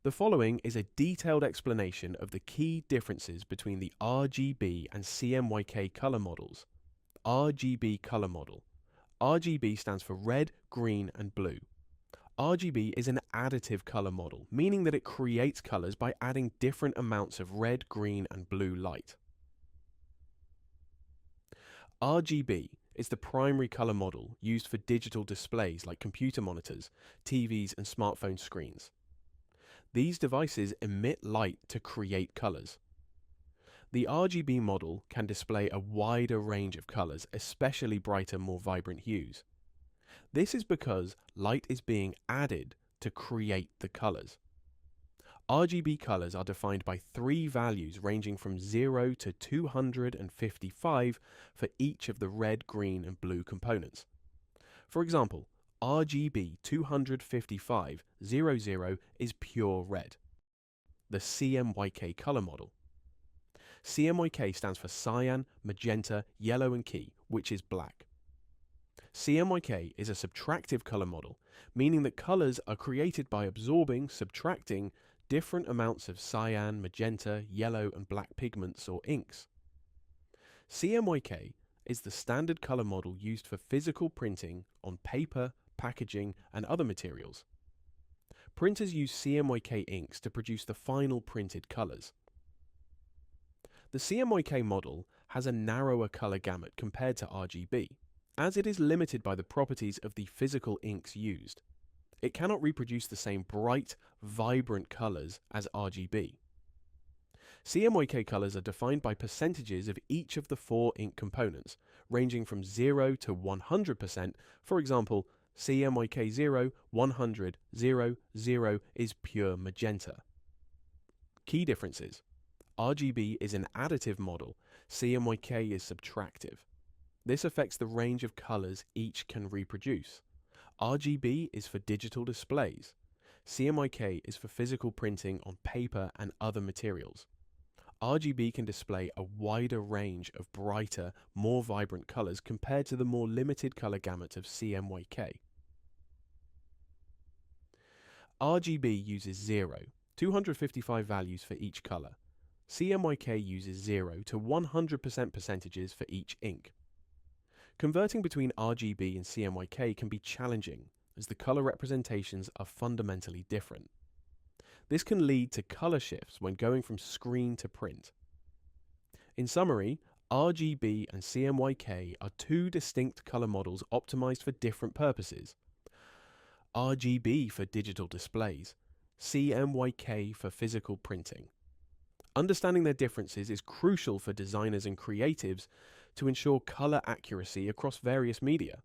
The following is a detailed explanation of the key differences between the RGB and CMYK color models. RGB color model. RGB stands for red, green, and blue. RGB is an additive color model, meaning that it creates colors by adding different amounts of red, green, and blue light. RGB is the primary color model used for digital displays like computer monitors, TVs, and smartphone screens. These devices emit light to create colors. The RGB model can display a wider range of colors, especially brighter, more vibrant hues. This is because light is being added to create the colors. RGB colors are defined by 3 values ranging from 0 to 255 for each of the red, green, and blue components. For example, RGB 255.00 is pure red. The CMYK color model. CMYK stands for cyan, magenta, yellow, and key, which is black. CMYK is a subtractive color model, meaning that colors are created by subtracting different amounts of cyan, magenta, yellow, and black pigments or inks. CMYK is the standard color model used for physical printing on paper, packaging, and other materials. Printers use CMYK inks to produce the final printed colors. The CMYK model has a narrower color gamut compared to RGB, as it is limited by the properties of the physical inks used. It cannot reproduce the same bright, vibrant colors as RGB. CMYK colors are defined by percentages of each of the 4 ink components, ranging from 0 to 100%. For example, CMYK 0, 100, 0, 0 is pure magenta. Key differences. RGB is an additive model, CMYK is subtractive. This affects the range of colors each can reproduce. RGB is for digital displays. CMYK is for physical printing on paper and other materials. RGB can display a wider range of brighter, more vibrant colors compared to the more limited color gamut of CMYK. RGB uses 0, 255 values for each color. CMYK uses 0 to 100% percentages for each ink. Converting between RGB and CMYK can be challenging, as the color representations are fundamentally different. This can lead to color shifts when going from screen to print. In summary, RGB and CMYK are 2 distinct color models optimized for different purposes. RGB for digital displays, CMYK for physical printing. Understanding their differences is crucial for designers and creatives to ensure color accuracy across various media.